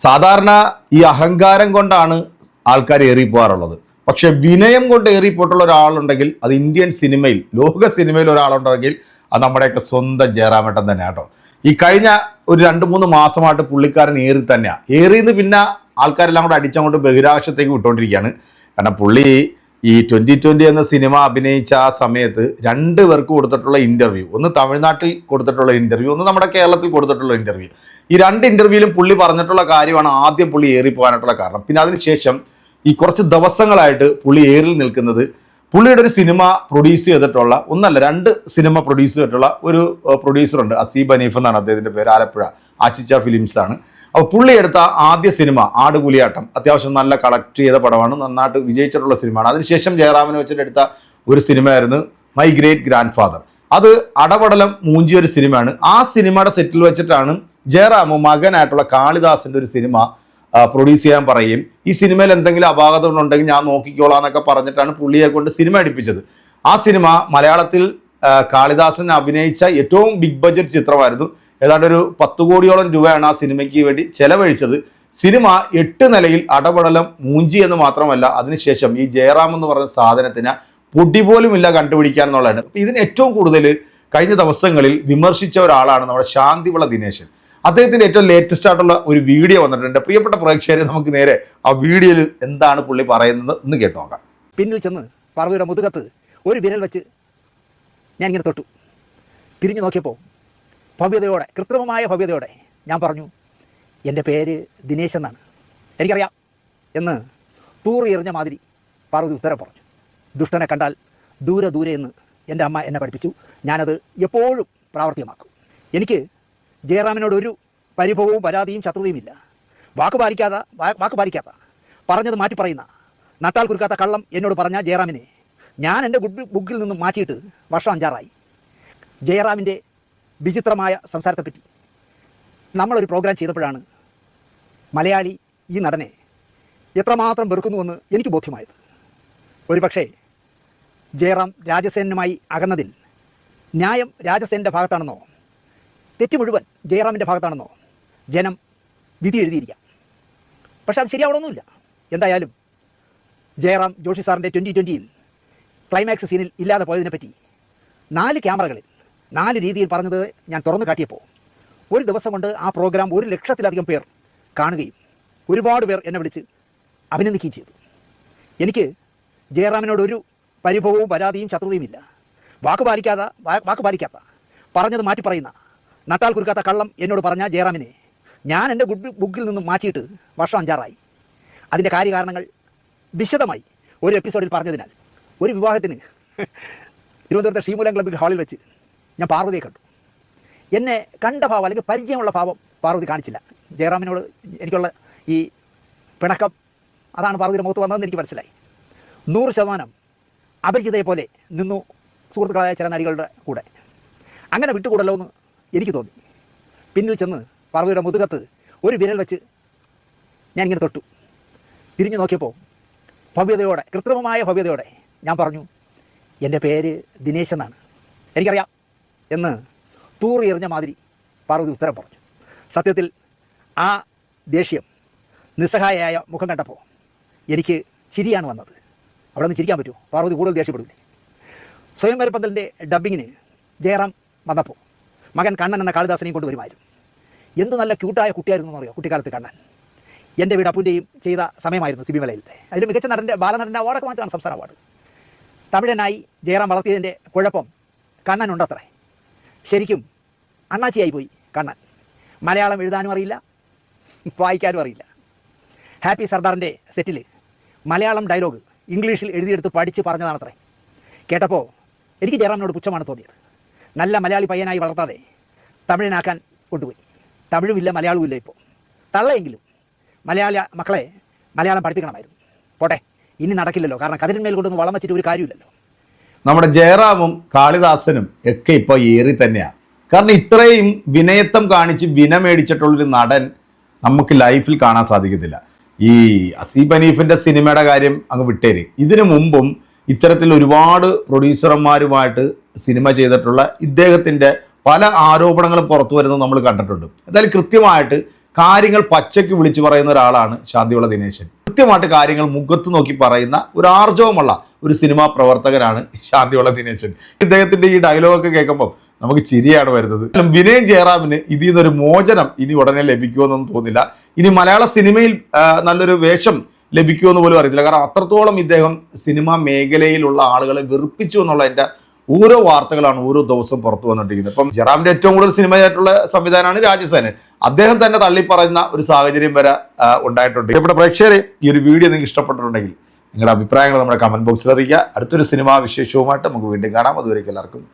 സാധാരണ ഈ അഹങ്കാരം കൊണ്ടാണ് ആൾക്കാർ ഏറിപ്പോകാറുള്ളത്. പക്ഷെ വിനയം കൊണ്ട് ഏറിപ്പോയിട്ടുള്ള ഒരാളുണ്ടെങ്കിൽ അത് ഇന്ത്യൻ സിനിമയിൽ, ലോക സിനിമയിൽ ഒരാളുണ്ടെങ്കിൽ അത് നമ്മുടെയൊക്കെ സ്വന്തം ജയറാമേട്ടൻ തന്നെ കേട്ടോ. ഈ കഴിഞ്ഞ ഒരു 2-3 മാസമായിട്ട് പുള്ളിക്കാരൻ ഏറി തന്നെയാണ്. ഏറിന്ന് പിന്നെ ആൾക്കാരെല്ലാം കൂടെ അടിച്ചങ്ങോട്ട് ബഹിരാകാശത്തേക്ക് വിട്ടുകൊണ്ടിരിക്കുകയാണ്. കാരണം പുള്ളി ഈ 2020 എന്ന സിനിമ അഭിനയിച്ച ആ സമയത്ത് 2 പേർക്ക് കൊടുത്തിട്ടുള്ള ഇൻ്റർവ്യൂ, ഒന്ന് തമിഴ്നാട്ടിൽ കൊടുത്തിട്ടുള്ള ഇൻ്റർവ്യൂ, ഒന്ന് നമ്മുടെ കേരളത്തിൽ കൊടുത്തിട്ടുള്ള ഇൻ്റർവ്യൂ, ഈ 2 ഇൻ്റർവ്യൂവിലും പുള്ളി പറഞ്ഞിട്ടുള്ള കാര്യമാണ് ആദ്യം പുള്ളി ഏറിപ്പോകാനായിട്ടുള്ള കാരണം. പിന്നെ അതിനുശേഷം ഈ കുറച്ച് ദിവസങ്ങളായിട്ട് പുള്ളി ഏറിൽ നിൽക്കുന്നത് പുള്ളിയുടെ ഒരു സിനിമ പ്രൊഡ്യൂസ് ചെയ്തിട്ടുള്ള, ഒന്നല്ല 2 സിനിമ പ്രൊഡ്യൂസ് ചെയ്തിട്ടുള്ള ഒരു പ്രൊഡ്യൂസറുണ്ട്, അസീബ് ഹനീഫ് എന്നാണ് അദ്ദേഹത്തിൻ്റെ പേര്, ആലപ്പുഴ ആച്ചിച്ച ഫിലിംസ് ആണ്. അപ്പോൾ പുള്ളി എടുത്ത ആദ്യ സിനിമ ആടുപുലിയാട്ടം അത്യാവശ്യം നല്ല കളക്ട് ചെയ്ത പടമാണ്, നന്നായിട്ട് വിജയിച്ചിട്ടുള്ള സിനിമയാണ്. അതിനുശേഷം ജയറാമിനെ വെച്ചിട്ട് എടുത്ത ഒരു സിനിമയായിരുന്നു മൈ ഗ്രേറ്റ് ഗ്രാൻഡ് ഫാദർ. അത് അടപടലം മൂഞ്ചിയ ഒരു സിനിമയാണ്. ആ സിനിമയുടെ സെറ്റിൽ വെച്ചിട്ടാണ് ജയറാം മകനായിട്ടുള്ള കാളിദാസിൻ്റെ ഒരു സിനിമ പ്രൊഡ്യൂസ് ചെയ്യാൻ പറയുകയും ഈ സിനിമയിൽ എന്തെങ്കിലും അപാകതകളുണ്ടെങ്കിൽ ഞാൻ നോക്കിക്കോളാം എന്നൊക്കെ പറഞ്ഞിട്ടാണ് പുള്ളിയെ കൊണ്ട് സിനിമ എടുപ്പിച്ചത്. ആ സിനിമ മലയാളത്തിൽ കാളിദാസൻ അഭിനയിച്ച ഏറ്റവും ബിഗ് ബഡ്ജറ്റ് ചിത്രമായിരുന്നു. ഏതാണ്ട് ഒരു 10 കോടിയോളം രൂപയാണ് ആ സിനിമയ്ക്ക് വേണ്ടി ചെലവഴിച്ചത്. സിനിമ 8 നിലയിൽ അടപടലം മൂഞ്ചി എന്ന് മാത്രമല്ല, അതിനുശേഷം ഈ ജയറാം എന്ന് പറഞ്ഞ സാധനത്തിന് പൊടി പോലും ഇല്ല കണ്ടുപിടിക്കാൻ എന്നുള്ളതാണ്. അപ്പോൾ ഇതിന് ഏറ്റവും കൂടുതൽ കഴിഞ്ഞ ദിവസങ്ങളിൽ വിമർശിച്ച ഒരാളാണ് നമ്മുടെ ശാന്തിവിള ദിനേശൻ. അദ്ദേഹത്തിൻ്റെ ഏറ്റവും ലേറ്റസ്റ്റ് ആയിട്ടുള്ള ഒരു വീഡിയോ വന്നിട്ടുണ്ട്. പ്രിയപ്പെട്ട പ്രേക്ഷകരെ, നമുക്ക് നേരെ ആ വീഡിയോയിൽ എന്താണ് പുള്ളി പറയുന്നത് എന്ന് കേട്ടു നോക്കാം. പിന്നിൽ ചെന്ന് പാർവതിയുടെ മുതുകത്ത് ഒരു വിരൽ വെച്ച് ഞാൻ ഇങ്ങനെ തൊട്ടു. തിരിഞ്ഞു നോക്കിയപ്പോൾ ഭവ്യതയോടെ, കൃത്രിമമായ ഭവ്യതയോടെ ഞാൻ പറഞ്ഞു, എൻ്റെ പേര് ദിനേശ് എന്നാണ്, എനിക്കറിയാം എന്ന് തൂറി എറിഞ്ഞ മാതിരി പാർവതി ഉത്തരം പറഞ്ഞു. ദുഷ്ടനെ കണ്ടാൽ ദൂരെ ദൂരെ എന്ന് എൻ്റെ അമ്മ എന്നെ പഠിപ്പിച്ചു. ഞാനത് എപ്പോഴും പ്രാവർത്തികമാക്കും. എനിക്ക് ജയറാമിനോട് ഒരു പരിഭവവും പരാതിയും ശത്രുതയുമില്ല. വാക്ക് പാലിക്കാത്ത പറഞ്ഞത് മാറ്റി പറയുന്ന, നട്ടാൽ കുരുക്കാത്ത കള്ളം എന്നോട് പറഞ്ഞ ജയറാമിനെ ഞാൻ എൻ്റെ ബുക്കിൽ നിന്നും മാറ്റിയിട്ട് വർഷം 5 ജയറാമിൻ്റെ വിചിത്രമായ സംസാരത്തെപ്പറ്റി നമ്മളൊരു പ്രോഗ്രാം ചെയ്തപ്പോഴാണ് മലയാളി ഈ നടനെ എത്രമാത്രം വെറുക്കുന്നുവെന്ന് എനിക്ക് ബോധ്യമായത്. ഒരു പക്ഷേ ജയറാം രാജസേനുമായി അകന്നതിൽ ന്യായം രാജസേനൻ്റെ ഭാഗത്താണെന്നോ തെറ്റ് മുഴുവൻ ജയറാമിൻ്റെ ഭാഗത്താണെന്നോ ജനം വിധി എഴുതിയിരിക്കാം. പക്ഷെ അത് ശരിയാവണമെന്നില്ല. എന്തായാലും ജയറാം ജോഷി സാറിൻ്റെ 2020 ക്ലൈമാക്സ് സീനിൽ ഇല്ലാതെ പോയതിനെപ്പറ്റി 4 ക്യാമറകളിൽ 4 രീതിയിൽ പറഞ്ഞത് ഞാൻ തുറന്നു കാട്ടിയപ്പോൾ ഒരു ദിവസം കൊണ്ട് ആ പ്രോഗ്രാം 1 ലക്ഷത്തിലധികം പേർ കാണുകയും ഒരുപാട് പേർ എന്നെ വിളിച്ച് അഭിനന്ദിക്കുകയും ചെയ്തു. എനിക്ക് ജയറാമിനോട് ഒരു പരിഭവവും പരാതിയും ശത്രുതയുമില്ല. വാക്ക് പാലിക്കാത്ത പറഞ്ഞത് മാറ്റി പറയുന്ന, നട്ടാൽ കുരുക്കാത്ത കള്ളം എന്നോട് പറഞ്ഞ ജയറാമിനെ ഞാൻ എൻ്റെ ബുക്കിൽ നിന്നും മാറ്റിയിട്ട് വർഷം 5 അതിൻ്റെ കാര്യകാരണങ്ങൾ വിശദമായി ഒരു എപ്പിസോഡിൽ പറഞ്ഞതിനാൽ ഒരു വിവാഹത്തിന് തിരുവനന്തപുരത്തെ ശ്രീമൂലം ക്ലബ്ബ് ഹാളിൽ വെച്ച് ഞാൻ പാർവതിയെ കണ്ടു. എന്നെ കണ്ട ഭാവം അല്ലെങ്കിൽ പരിചയമുള്ള ഭാവം പാർവതി കാണിച്ചില്ല. ജയറാമിനോട് എനിക്കുള്ള ഈ പിണക്കം അതാണ് പാർവതിയുടെ മുഖത്ത് വന്നതെന്ന് എനിക്ക് മനസ്സിലായി. 100% അപരിചിതയെ പോലെ നിന്നു സുഹൃത്തുക്കളായ ചില നടികളുടെ കൂടെ. അങ്ങനെ വിട്ടുകൂടല്ലോ എന്ന് എനിക്ക് തോന്നി. പിന്നിൽ ചെന്ന് പാർവതിയുടെ മുതുകത്ത് ഒരു വിരൽ വെച്ച് ഞാൻ ഇങ്ങനെ തൊട്ടു. തിരിഞ്ഞു നോക്കിയപ്പോൾ ഭവ്യതയോടെ, കൃത്രിമമായ ഭവ്യതയോടെ ഞാൻ പറഞ്ഞു, എൻ്റെ പേര് ദിനേശ് എന്നാണ്, എനിക്കറിയാം എന്ന് തൂറി എറിഞ്ഞ മാതിരി പാർവതി ഉത്തരം പറഞ്ഞു. സത്യത്തിൽ ആ ദേഷ്യം, നിസ്സഹായയായ മുഖം കണ്ടപ്പോൾ എനിക്ക് ചിരിയാണ് വന്നത്. അവിടെ നിന്ന് ചിരിക്കാൻ പറ്റുമോ? പാർവതി കൂടുതൽ ദേഷ്യപ്പെടില്ലേ? സ്വയംവര പന്തലിൻ്റെ ഡബ്ബിങ്ങിന് ജയറാം വന്നപ്പോൾ മകൻ കണ്ണൻ എന്ന കാളിദാസനെയും കൊണ്ടുവരുമായിരുന്നു. എന്ത് നല്ല ക്യൂട്ടായ കുട്ടിയായിരുന്നു എന്നറിയോ കുട്ടിക്കാലത്ത് കണ്ണൻ. എൻ്റെ വീട് അപ്പൂൻ്റെയും ചെയ്ത സമയമായിരുന്നു സിബിമലയിലത്തെ. അതിൽ മികച്ച ബാലനടൻ്റെ അവാർഡൊക്കെ വാങ്ങിച്ചാണ് സംസ്ഥാന അവാർഡ്. തമിഴനായി ജയറാം വളർത്തിയതിൻ്റെ കുഴപ്പം കണ്ണനുണ്ടത്രേ. ശരിക്കും അണ്ണാച്ചിയായി പോയി കണ്ണൻ. മലയാളം എഴുതാനും അറിയില്ല, വായിക്കാനും അറിയില്ല. ഹാപ്പി സർദാറിൻ്റെ സെറ്റിൽ മലയാളം ഡയലോഗ് ഇംഗ്ലീഷിൽ എഴുതിയെടുത്ത് പഠിച്ച് പറഞ്ഞതാണത്രേ. കേട്ടപ്പോൾ എനിക്ക് ജയറാമിനോട് പുച്ഛമാണ് തോന്നിയത്. നല്ല മലയാളി പയ്യനായി വളർത്താതെ തമിഴനാക്കാൻ കൊണ്ടുപോയി. തമിഴുമില്ല മലയാളവുമില്ല. ഇപ്പോൾ തള്ളയെങ്കിലും മലയാള മക്കളെ മലയാളം പഠിപ്പിക്കണമായിരുന്നു. പോട്ടെ, ഇനി നടക്കില്ലല്ലോ. കാരണം കതിരിന്മേൽ കൊണ്ടൊന്ന് വളം വെച്ചിട്ട് ഒരു കാര്യമില്ലല്ലോ. നമ്മുടെ ജയറാമും കാളിദാസനും ഒക്കെ ഇപ്പോൾ ഏറി തന്നെയാണ്. കാരണം ഇത്രയും വിനയത്വം കാണിച്ച് വിനമേടിച്ചിട്ടുള്ളൊരു നടൻ നമുക്ക് ലൈഫിൽ കാണാൻ സാധിക്കത്തില്ല. ഈ അസീബ് ഹനീഫിൻ്റെ സിനിമയുടെ കാര്യം അങ്ങ് വിട്ടേര്. ഇതിനു മുമ്പും ഇത്തരത്തിൽ ഒരുപാട് പ്രൊഡ്യൂസർമാരുമായിട്ട് സിനിമ ചെയ്തിട്ടുള്ള ഇദ്ദേഹത്തിൻ്റെ പല ആരോപണങ്ങളും പുറത്തു വരുന്നത് നമ്മൾ കണ്ടിട്ടുണ്ട്. എന്തായാലും കൃത്യമായിട്ട് കാര്യങ്ങൾ പച്ചയ്ക്ക് വിളിച്ചു പറയുന്ന ഒരാളാണ് ശാന്തിവിള ദിനേശൻ. കൃത്യമായിട്ട് കാര്യങ്ങൾ മുഖത്ത് നോക്കി പറയുന്ന ഒരു ആർജവമുള്ള ഒരു സിനിമാ പ്രവർത്തകനാണ് ശാന്തിവിള ദിനേശൻ. ഇദ്ദേഹത്തിൻ്റെ ഈ ഡയലോഗൊക്കെ കേൾക്കുമ്പോൾ നമുക്ക് ചിരിയാണ് വരുന്നത്. വിനയൻ ജയറാമിന് ഇതിൽ നിന്നൊരു മോചനം ഇനി ഉടനെ ലഭിക്കുമെന്നൊന്നും തോന്നില്ല. ഇനി മലയാള സിനിമയിൽ നല്ലൊരു വേഷം ലഭിക്കുമെന്ന് പോലും അറിയത്തില്ല. കാരണം അത്രത്തോളം ഇദ്ദേഹം സിനിമാ മേഖലയിലുള്ള ആളുകളെ വെറുപ്പിച്ചു എന്നുള്ളതിൻ്റെ ഓരോ വാർത്തകളാണ് ഓരോ ദിവസവും പുറത്തു വന്നുകൊണ്ടിരിക്കുന്നത്. ഇപ്പം ജയറാമിൻ്റെ ഏറ്റവും കൂടുതൽ സിനിമയായിട്ടുള്ള സംവിധാനമാണ് രാജസേനൻ. അദ്ദേഹം തന്നെ തള്ളിപ്പറയുന്ന ഒരു സാഹചര്യം വരെ ഉണ്ടായിട്ടുണ്ട്. ഇവിടെ പ്രേക്ഷകരെ ഈ ഒരു വീഡിയോ നിങ്ങൾക്ക് ഇഷ്ടപ്പെട്ടിട്ടുണ്ടെങ്കിൽ നിങ്ങളുടെ അഭിപ്രായങ്ങൾ നമ്മുടെ കമൻറ്റ് ബോക്സിൽ അറിയിക്കുക. അടുത്തൊരു സിനിമാ വിശേഷവുമായിട്ട് നമുക്ക് വീണ്ടും കാണാം. അതുവരേക്കും എല്ലാവർക്കും